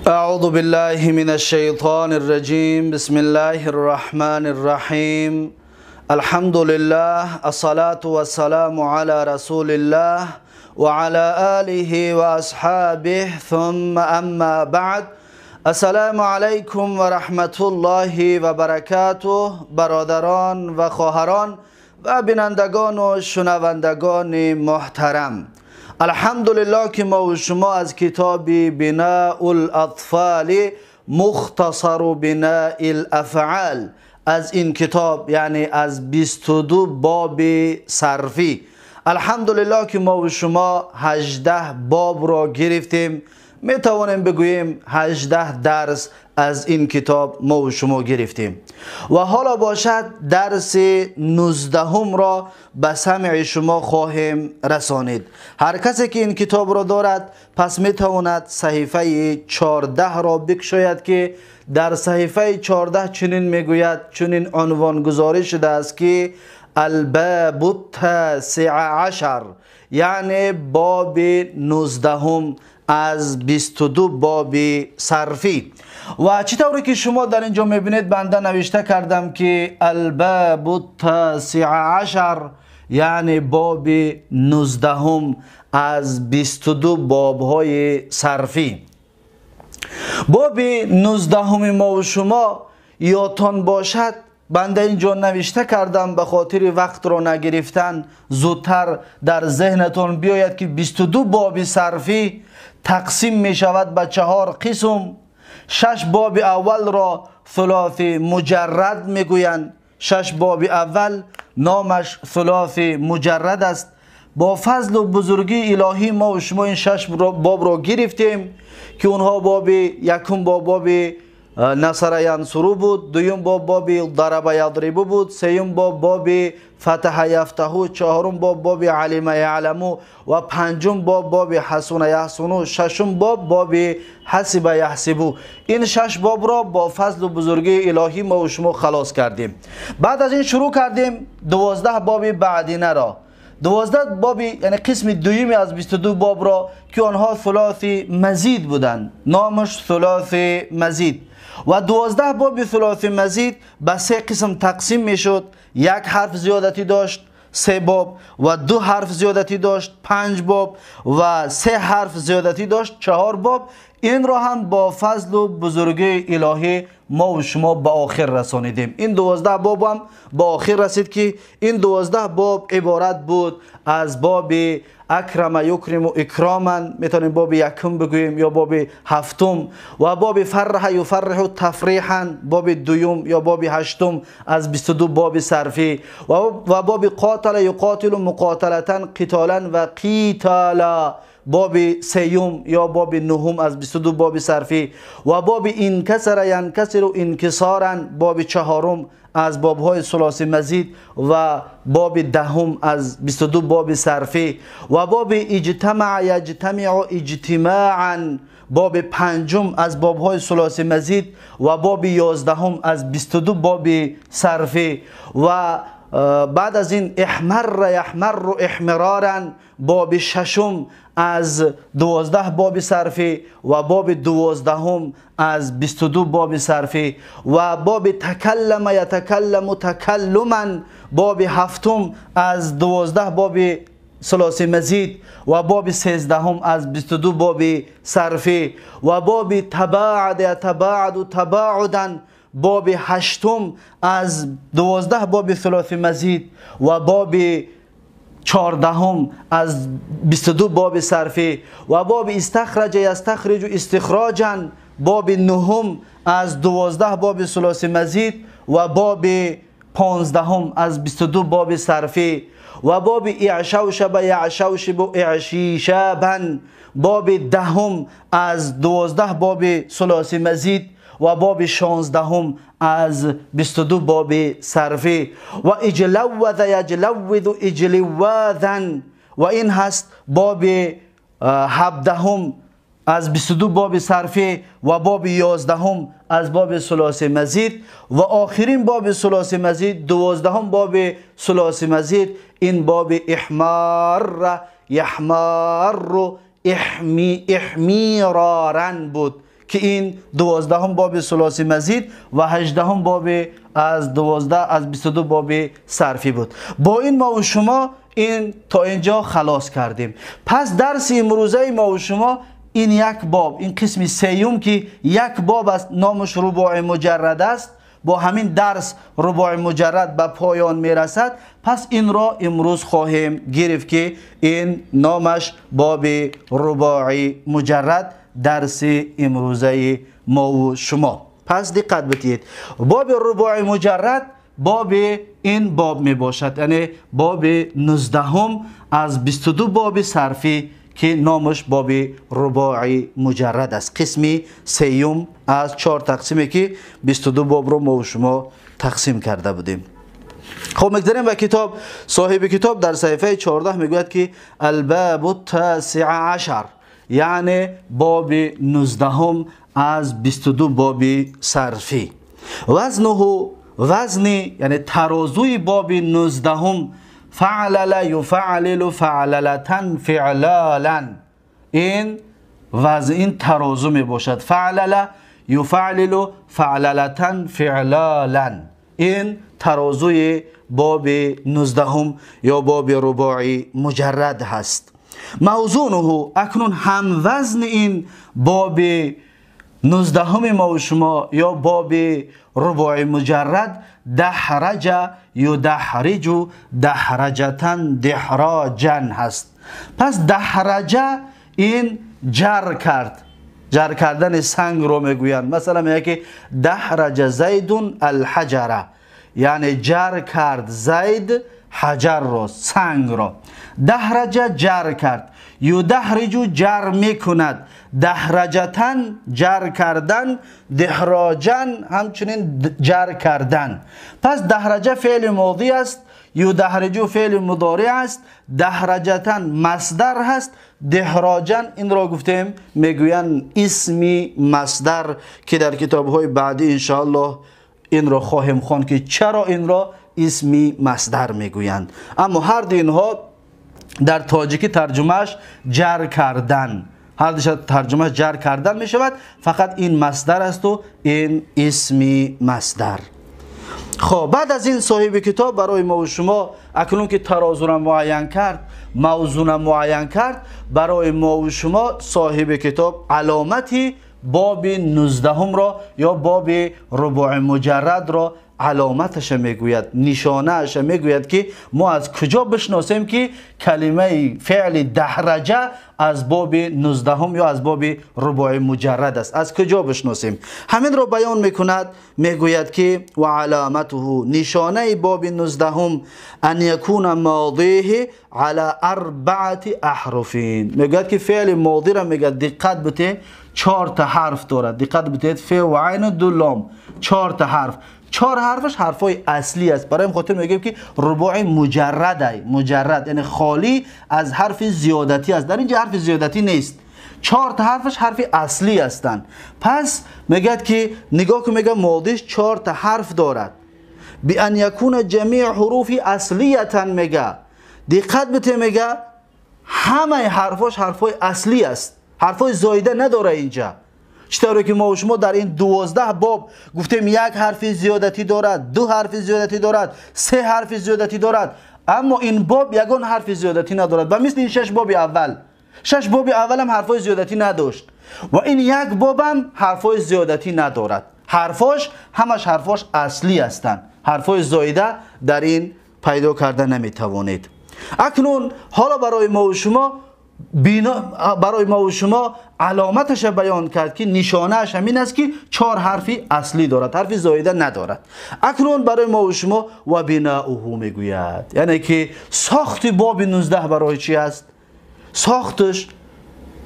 أعوذ بالله من الشيطان الرجيم بسم الله الرحمن الرحيم الحمد لله الصلاة والسلام على رسول الله وعلى آله وأصحابه ثم أما بعد السلام عليكم ورحمة الله وبركاته برادران و خواهران و بینندگان و شنوندگان محترم، الحمدلله که ما و شما از کتاب بناء الاطفال مختصر بناء الافعال، از این کتاب یعنی از 22 باب صرفی، الحمدلله که ما و شما 18 باب را گرفتیم. می توانیم بگوییم 18 درس از این کتاب ما و شما گرفتیم و حالا باشد درس 19 را به سمع شما خواهیم رسانید. هر کسی که این کتاب را دارد پس می تواند صحیفه 14 را بکشاید که در صحیفه 14 چنین می گوید، چنین عنوان گذاری شده است که الباب التاسع عشر، یعنی باب 19 از 22 باب صرفی. و چطوری که شما در اینجا میبینید بنده نوشته کردم که الباب التاسع عشر، یعنی باب 19 از 22 باب های صرفی. باب 19 ما و شما یادتان باشد بنده اینجا نوشته کردم به خاطر وقت را نگرفتن زودتر در ذهنتان بیاید که 22 باب صرفی تقسیم می شود به 4 قسم. 6 باب اول را ثلاثی مجرد می گویند. 6 باب اول نامش ثلاثی مجرد است. با فضل و بزرگی الهی ما و شما این 6 باب را گرفتیم که اونها باب یکم باب نصر ینصرو بود، دوم باب ضرب یضرب بود، سوم باب فتح یفتح، چهارم باب علم یعلم و پنجم باب حسن یحسن، ششم باب حسب یحسب. این 6 باب را با فضل و بزرگی الهی ما و شما خلاص کردیم. بعد از این شروع کردیم 12 باب بعدینه را، 12 باب یعنی قسم دومی از 22 باب را که آنها ثلاثی مزید بودند، نامش ثلاثی مزید. و 12 باب ثلاثی مزید به 3 قسم تقسیم می شد. 1 حرف زیادتی داشت 3 باب، و 2 حرف زیادتی داشت 5 باب، و 3 حرف زیادتی داشت 4 باب. این را هم با فضل و بزرگی الهی ما و شما به آخر رسانیدیم. این 12 باب هم به آخر رسید که این 12 باب عبارت بود از باب اکرم یکرم اکراما، میتونیم باب یکم بگوییم یا باب هفتم، و باب فرح یفرح تفریحا باب دوم یا باب هشتم از 22 باب صرفی، و باب قاتل یقاتل مقاتلتا قتالا و قیتالا باب سیوم یا باب نهم از 22 باب صرفی، و باب انکسر ینکسر انکسارا باب چهارم از باب های ثلاثی مزید، و باب دهم از 22 باب صرفی، و باب اجتمع یجتمع اجتماعا باب پنجم از باب های ثلاثی مزید، و باب 11 از 22 باب صرفی. و بعد از این احمر یحمر احمرارا باب ششم از 12 باب صرفی، و باب 12 از 22 باب صرفی، و باب تکلم یتکلم تکلما باب هفتم از 12 باب ثلاثی مزید، و باب 13 از 22 باب صرفی، و باب تباعد یتباعد تباعدا باب هشتم از 12 باب ثلاثی مزید، و باب 14 از 22 باب صرفی، و باب استخرج یستخرج استخراجا باب 9 از 12 باب ثلاثی مزید، و باب 15 از 22 باب صرفی، و باب اعشوشب یعشوشب اعشیشبا باب 10 از 12 باب ثلاثی مزید، و باب 16 از 22 باب صرفی، و اجلوذ یجلوذ اجلوذا و این هست باب 17 از 22 باب صرفی، و باب 11 از باب ثلاثی مزید، و آخرین باب ثلاثی مزید 12 باب ثلاثی مزید این باب احمار یحمار احمیرارن بود که این 12 باب ثلاثی مزید و 18 باب از 12 از 22 باب صرفی بود. با این ما و شما این تا اینجا خلاص کردیم. پس درس امروزه ما و شما این یک باب، این قسم سیوم که یک باب است، نامش رباع مجرد است، با همین درس رباع مجرد به پایان میرسد. پس این را امروز خواهیم گرفت که این نامش باب رباع مجرد، درس امروزه ما و شما. پس دقت بدید، باب رباع مجرد باب این باب می باشد، یعنی باب 19 از 22 باب صرفی که نامش باب رباع مجرد است، قسمی سیوم از 4 تقسیمی که 22 باب رو ما و شما تقسیم کرده بودیم. خب میگذاریم به کتاب. صاحب کتاب در صفحه 14 میگوید که الباب التاسع عشر، یعنی باب 19 از 22 باب صرفی. وزنه، وزنی یعنی ترازوی باب 19 فعلل یفعلل فعللتن فعلالا، این وزن این ترازو می باشد. فعلل یفعلل فعللتن فعلالا، این ترازوی باب 19 یا باب رباع مجرد هست. موزونه، اکنون هم وزن این باب 19 ما و شما یا باب رباع مجرد دحرج یدحرج دحرجتن دحراجن هست. پس دحرجه این جر کرد، جر کردن سنگ رو میگویند. مثلا میگه که دحرج زید الحجره، یعنی جر کرد زید حجر را، سنگ را. دحرج جر کرد، یدحرج جر میکند، دحرجتن جر کردن، دحراجن همچنین جر کردن. پس دحرجه فعل ماضی است، یدحرج فعل مضارع است، دحرجتن مصدر هست، دحراجن این را گفتیم میگویند اسمی مصدر که در کتاب های بعدی انشاءالله این را خواهیم خواند که چرا این را اسمی مصدر میگویند. اما هر دو اینها در تاجیکی ترجمهش جر کردن، هر دوش ترجمه جر کردن می شود، فقط این مصدر است و این اسمی مصدر. خب بعد از این صاحب کتاب برای ما و شما اکنون که ترازو را معین کرد، موزون را معین کرد، برای ما و شما صاحب کتاب علامتی باب 19 را یا باب رباع مجرد را علامتش میگوید، نشانهش میگوید که ما از کجا بشناسیم که کلمه فعل دحرجه از باب 19 یا از باب رباع مجرد است، از کجا بشناسیم. همین را بیان میکند، میگوید که و علامته، نشانه باب 19 ان یکون ماضیه علی 4 احرفین. میگوید که فعل ماضی را میگه دقت بده 4 تا حرف دارد، دقت بدید، ف و عین و دو لام، 4 تا حرف. 4 حرفش حرفای اصلی است. برای این خاطر میگیم که رباع مجرد، مجرد یعنی خالی از حرف زیادتی است. در اینجا حرف زیادتی نیست، 4 تا حرفش حرف اصلی هستند. پس میگه که نگاه که میگه ماضیش 4 تا حرف دارد، بان یکون جمیع حروف اصلیتا، میگه دقت بده، میگه همه حرفاش حرفای اصلی است، حرفای زایده نداره اینجا. چطوری که ما و شما در این 12 باب گفتیم یک حرف زیادتی دارد، 2 حرف زیادتی دارد، 3 حرف زیادتی دارد، اما این باب یگان حرف زیادتی ندارد. و مثل این 6 باب اول، 6 باب اول هم حرفای زیادتی نداشت و این یک باب هم حرفای زیادتی ندارد. حرفاش همش حرفاش اصلی هستند، حرفای زایده در این پیدا کرده نمیتوانید. اکنون حالا برای ما و شما علامتش بیان کرد که نشانهش همین است که 4 حرفی اصلی دارد، حرفی زایده ندارد. اکنون برای ما و شما و بناؤه میگوید، یعنی که ساخت باب 19 برای چی است؟ ساختش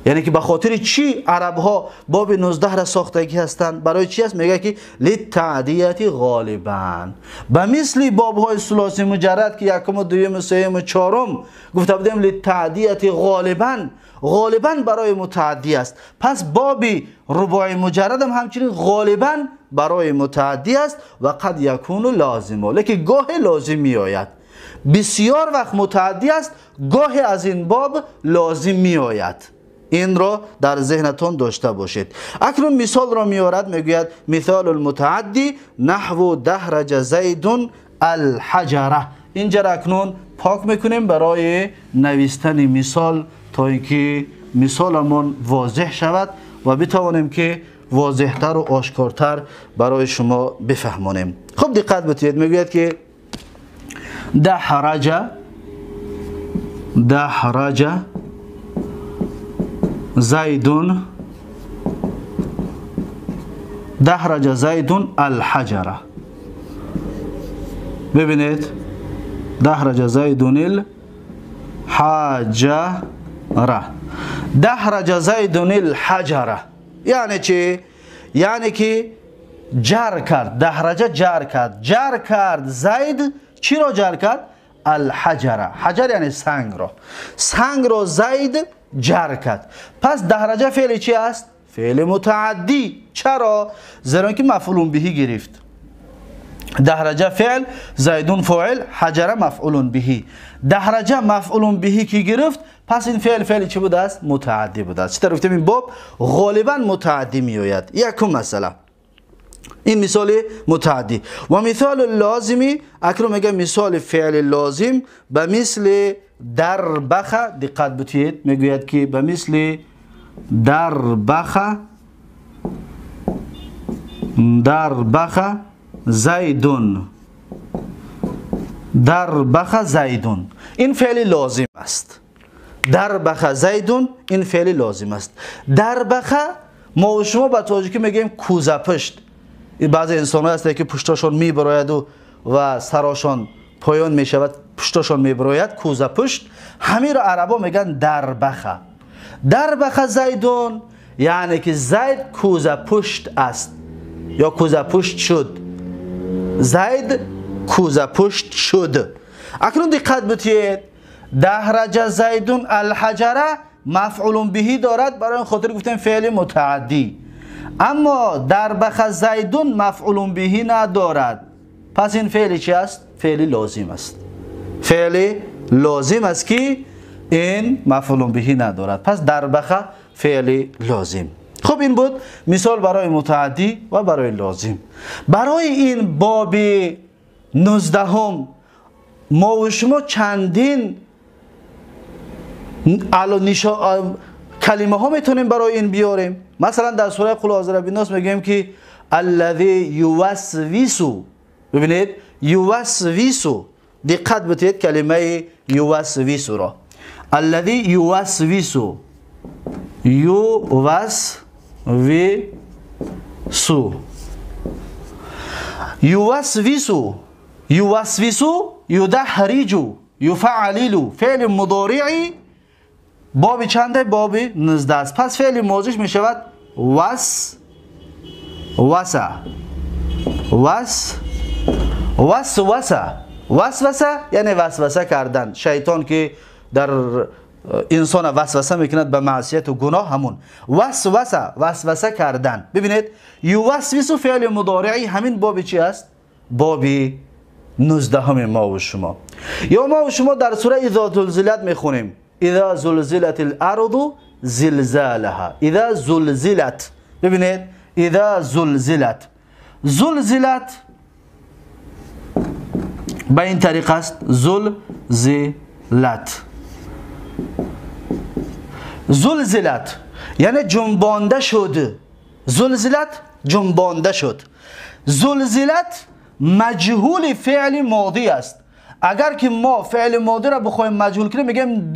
یعنی که به خاطر چی عرب ها باب 19 را ساختگی هستند؟ برای چی است؟ میگه که للتعدیه غالبا، به مثل باب های ثلاثی مجرد که یکم و دویم و سوم و چهارم گفته بودیم للتعدیه غالبا، غالبا برای متعدی است. پس باب رباع مجرد هم همچنین غالبا برای متعدی است و قد یکون لازمه، لیکن گاه لازم می آید. بسیار وقت متعدی است، گاه از این باب لازم می آید. این را در ذهنتون داشته باشید. اکنون مثال را میارد، میگوید مثال المتعدی نحو دحرج زید الحجره. اینجا را اکنون پاک میکنیم برای نوشتن مثال تا اینکه مثالمون واضح شود و بتوانیم که واضحتر و آشکارتر برای شما بفهمانیم. خب دقت بتید، میگوید که دحرج زیدون الحجره. ببینید دحرج زیدون الحجره. دحرج زیدون الحجره یعنی چی؟ یعنی که جر کرد. دحرج جر کرد زید چی را جر کرد؟ الحجره. حجر یعنی سنگ را زید جر کرد. پس دحرج فعل چی است؟ فعل متعدی. چرا؟ زیرا که مفعول به گرفت. دحرج فعل، زیدون فاعل، حجره مفعول به. دحرج مفعول به که گرفت، پس این فعل چی بوده است؟ متعدی بوده است. چطور گفتیم این باب غالبا متعدی می آید. یکم مثلا این مثال متعدی. و مثال لازمی اکنون میگه مثال فعل لازم به مثل دربخ. دقت بتید، میگوید که به مثل دربخ زیدون. دربخ زیدون این فعل لازم است. دربخ زیدون این فعل لازم است. دربخ ما و شما به تاجیکی میگیم کوزه پشت. بعضی انسان ها هست که پشتشان میبراید و سراشان پایان میشود، پشتشان میبراید، کوزه پشت. همین را عربا میگن دربخ. دربخ زیدون یعنی که زید کوزه پشت است یا کوزه پشت شد. زید کوزه پشت شد. اکنون دقت بتید، دحرج زیدون الحجره مفعول به دارد، برای این خاطر گفتیم فعل متعدی. اما دربخ زیدون مفعول به ندارد. پس این فعل چی است؟ فعل لازم است. فعل لازم است که این مفعول به ندارد. پس دربخ فعل لازم. خب این بود مثال برای متعدی و برای لازم. برای این باب 19 ما و شما چندین کلمه ها میتونیم برای این بیاریم. مثلا در سوره قل اعوذ برب الناس میگیم که الذی یوسوسو. ببینید یوسوسو، دقت بتید کلمه یوسوسو را. الذی یوسوسو، یوسوسو یدحرجو یفعللو. فعل مضارعی باب چنده؟ باب 19 است. پس فعل ماضیش می شود وسوسه یعنی وسوسه کردن. شیطان که در انسان وسوسه میکند به معصیت و گناه، همون وسوسه کردن. ببینید یوسوس فعل مضارعی همین باب چی است؟ باب 19 ما و شما. یا ما و شما در سوره اذا زلزلت میخونیم اذا زلزلت الارض زلزالها. اذا زلزلت، ببینید اذا زلزلت به این طریق است. زلزلت یعنی جنبانده شد. جنبانده شد. زلزلت مجهول فعل ماضی است. اگر که ما فعل ماضی را بخوایم مجهول کنیم میگیم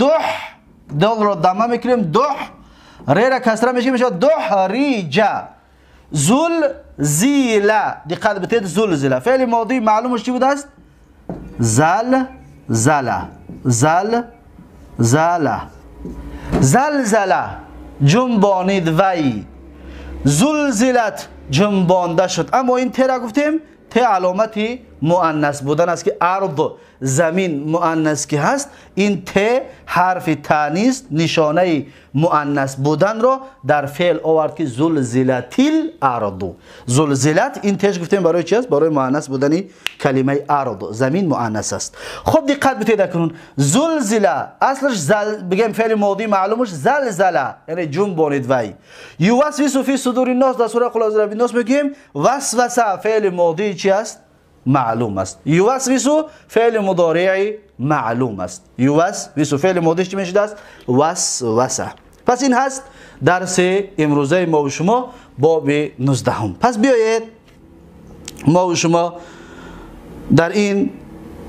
دال را دمه میکنیم ری را کسره میشه دحریجه. زلزله، دقت بتید، زلزله فعل ماضی معلومش چی بوده است؟ زلزله جنبانید وی. زلزلت جنبانده شد. اما این ت را گفتیم ت علامتی مؤنث بودن است که ارض زمین مؤنث که هست، این ت حرف تانیث نشانه مؤنث بودن رو در فعل آورد که زلزلت الارض. زلزلت این تش گفتیم برای چی است؟ برای مؤنث بودن کلمه ارض، زمین مؤنث است. خب دقت بتید کنون، زلزله اصلش بگیم فعل ماضی معلومش زلزله یعنی جنبانید وی. یوسوس فی صدور الناس در سوره قل اعوذ برب الناس میگیم وسوسه فعل ماضی چی است؟ معلوم است. یوسوس فعل مضارع معلوم است. یوسوس فعل ماضی چی میشه است؟ وسوسه. پس این هست درس امروزه ما و شما باب 19. پس بیایید ما و شما در این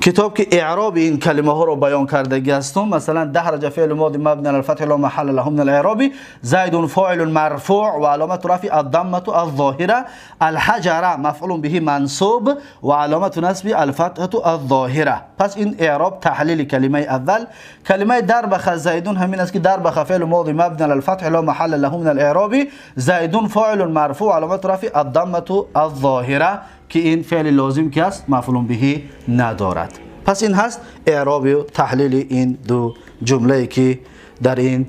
کتاب که اعراب این کلمه ها رو بیان کردگی هستم، مثلا دحرج فعل ماضی مبنی علی الفتح لا محل له من الاعراب، زید فاعل مرفوع و علامت رفع الضمه الظاهره، الحجر مفعول به منصوب و علامت نصب الفتحه الظاهره. پس این اعراب تحلیل کلمه اول. کلمه دربخ زیدون همین است که دربخ فعل ماضی مبنی علی الفتح لا محل له من الاعراب، زیدون فاعل مرفوع علامت رفع الضمه الظاهره که این فعل لازم که است مفعول به ندارد. پس این هست اعراب و تحلیل این دو جمله که در این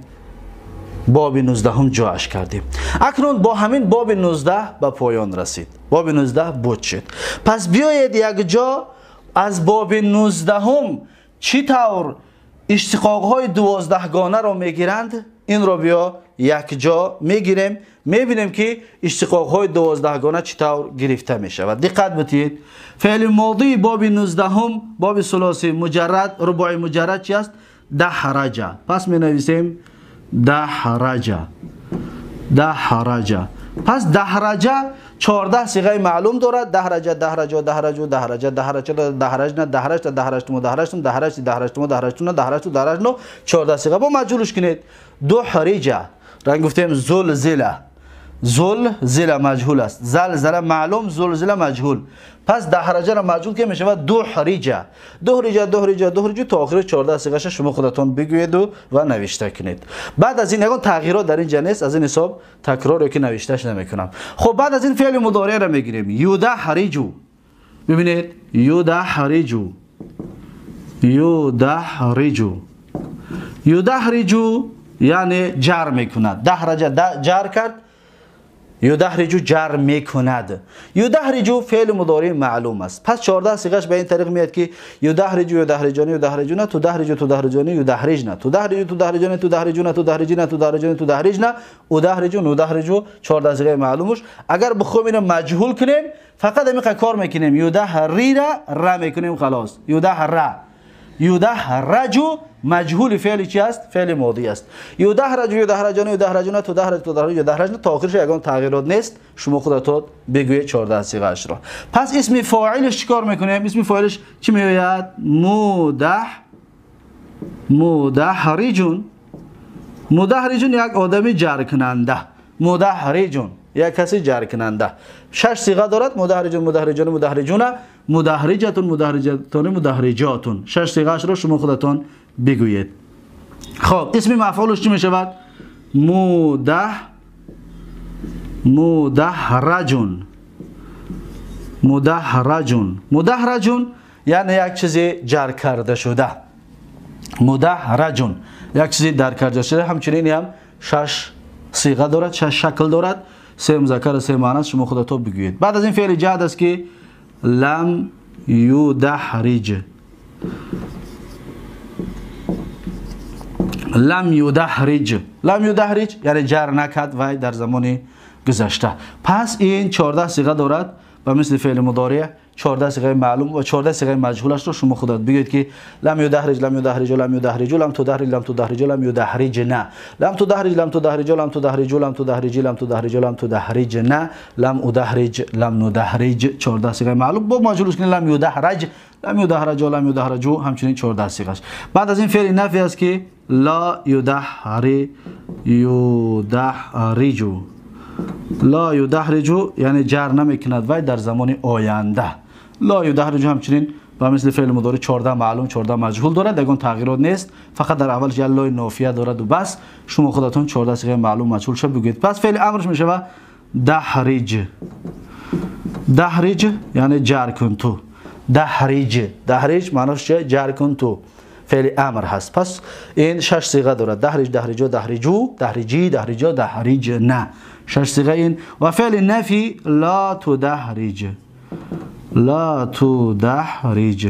باب 19 جاش کردیم. اکنون با همین باب 19 به پایان رسید. باب 19 بود شد. پس بیایید یک جا از باب 19 چی طور اشتقاق های 12 گانه را میگیرند، این را بیا یک جا میگیریم، میبینیم که اشتقاق های 12 گانه چطور گرفته میشه. و دقت بتید فعل ماضی باب 19 باب ثلاثی مجرد رباعی مجرد چی است؟ دحرجه. پس می نویسیم دحرجه. پس دحرجه 14 صیغه معلوم دارد. دحرجه دحرجه دحرجه دحرجه دحرجه دحرجنا دحرجت دحرجتم دحرجتم دحرجت دحرجتم دحرجتون دحرجت دحرجنو 14 صیغه با مجهولش کنید. دحرجه رنگ گفتیم زلزله. زلزله مجهول است، زلزله معلوم، زلزله مجهول. پس دحرجه را مجهول که میشه دحرجه. دحرجه تا آخر 14 صیغه شما خودتون بگویید و نوشته کنید. بعد از این یگان تغییرات در اینجا نیست، از این حساب تکرار که نوشتهش نمیکنم. خب بعد از این فعل مضارع را میگیریم. یدحرجو. ببینید یدحرجو یعنی جر میکند. دحرجه جر کرد، یدحرجو جر میکند. یدحرجو فعل مضارع معلوم است. پس 14 صیغهش به این طریق میاد که یدحرجو یدحرجانی یدحرجون، تدحرجو تدحرجانی یدحرجن، تدحرجو تدحرجانی تدحرجون، تدحرجن تدحرجانی تدحرجن، ادحرجو ندحرجو 14 صیغه معلومش. اگر بخوام اینو مجهول کنیم فقط همین کار میکنیم، یدحری را میکنیم خلاص. یدحرجو مجهول فعل چی است؟ فعل ماضی است. یدحرجو یدحرجان یدحرجون تدحرج تدحرج یدحرجن تا آخرش یگان تغییرات نیست. شما خودتون بگویید 14 صیغه اش را. پس اسم فاعلش چیکار میکنیم؟ اسم فاعلش چی میآید؟ مدحرجون. مدحرجون یک آدمی جر کننده. مدحرجون یک کسی جر کننده. 6 صیغه دارد. مدحرجون مدحرجان مدحرجون مدحرجتون مدحرجتون مدحرجاتون. 6 صیغه اش را شما خودتون بگویید. خب اسم مفعولش چی میشود؟ مدحرجون. مدحرجون یعنی یک چیزی جر کرده شده. مدحرجون یک چیزی در کرده شده. همچنین هم 6 صیغه دارد، 6 شکل دارد. 3 مذکر 3 مؤنث شما خودتون بگویید. بعد از این فعل جهد است که لم یدحرج. لم یدحرج یعنی جر نکرد و در زمان گذشته. پس این 14 صیغه دارد و مثل فعل مضارع 14 صیغه معلوم و 14 صیغه مجهولش رو شما خودت بگید که لم یدحرج لم یدحرج لم یدحرج لم تدحرج لم تدحرج لم یدحرجن، لم تدحرج لم تدحرج لم تدحرج لم تدحرج لم تدحرج لم تدحرجن، لم ادحرج لم ندحرج 14 صیغه معلوم با مجهولش کنید. لم یدحرج لم یدحرج لم یدحرج همچنین 14 صیغهش. بعد از این فعل نفی است که لا یدحرج لا یدحرج یعنی جر نمیکند و در زمان آینده. لا یدحرج همچنین و مثل فعل مضارع 14 معلوم 14 مجهول دارد، دیگه تغییرات نیست، فقط در اولش لا نافیه دارد و بس. شما خودتون 14 صیغه معلوم مجهول شد بگید. پس فعل امرش میشه دحرج. دحرج یعنی جر کن تو. دحرج. دحرج معناش چیه؟ جر کن تو. فعل امر هست. پس این 6 صیغه دارد. دحرج، دحرجا، دحرجو، دحرجی، دحرجا، دحرج نه. 6 صیغه این. و فعل نفی لا تدحرج. لا تدحرج.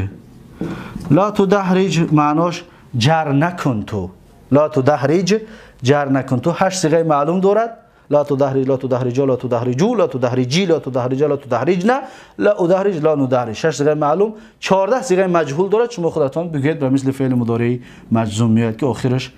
لا تدحرج معناش جر نکن تو. لا تدحرج جر نکن تو. 8 صیغه معلوم دارد. لا تدحرج، لا تدحرجا، لا تدحرجو، لا تدحرجی، لا تدحرجا، لا تدحرجنا، لا ادحرج، لا ندحرج. 6 صیغه معلوم. 14 صیغه مجهول دارد. شما خودتان بگید و مثل فعل مضارع مجزوم میاد که آخرش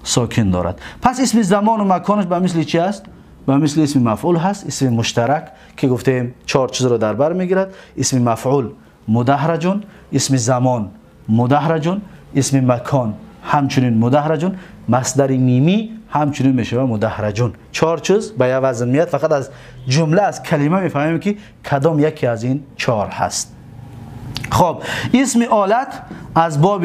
ساکن دارد. پس اسم زمان و مکانش به مثل چی است؟ به مثل اسم مفعول هست. اسم مشترک که گفتیم 4 چیز رو در بر میگیرد. اسم مفعول مدحرجون، اسم زمان مدحرجون، اسم مکان همچنین مدحرجون، مصدر میمی همچنین میشه مدحرجون. 4 چیز به یک وزن میاد. فقط از جمله از کلمه میفهمیم که کدام یکی از این 4 هست. خب اسم آلت از باب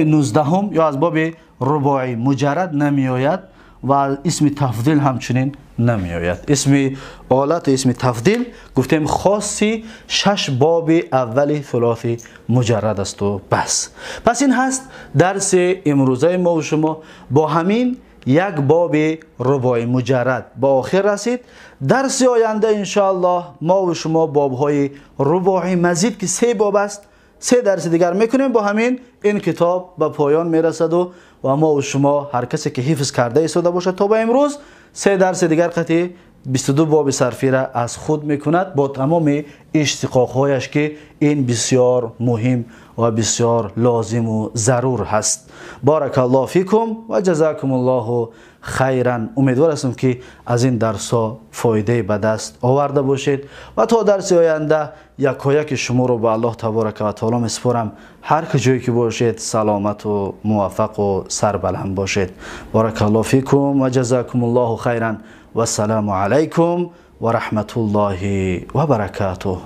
19 یا از باب رباعی مجرد نمی آید و اسم تفضیل همچنین نمی آید. اسم آلت و اسم تفضیل گفتیم خاصی 6 باب اول ثلاثی مجرد است و بس. پس این هست درس امروزه ما و شما. با همین یک باب رباعی مجرد با آخر رسید. درس آینده انشاءالله ما و شما بابهای رباعی مزید که 3 باب است 3 درس دیگر میکنیم. با همین این کتاب به پایان میرسد و ما و شما هر کسی که حفظ کرده ایستاده باشد تا به امروز 3 درس دیگر قطعی 22 باب صرفی را از خود میکند با تمام اشتقاقهایش که این بسیار مهم و بسیار لازم و ضرور هست. بارک الله فیکم و جزاکم الله خیرا. امیدوار هستم که از این درس ها فایده به دست آورده باشید و تا درس آینده یکایک شما رو به الله تبارک و تعالی میسپارم. هر کجایی که باشید سلامت و موفق و سربلند باشید. بارک الله فیکم و جزاکم الله خیرا و السلام علیکم و رحمت الله و برکاته.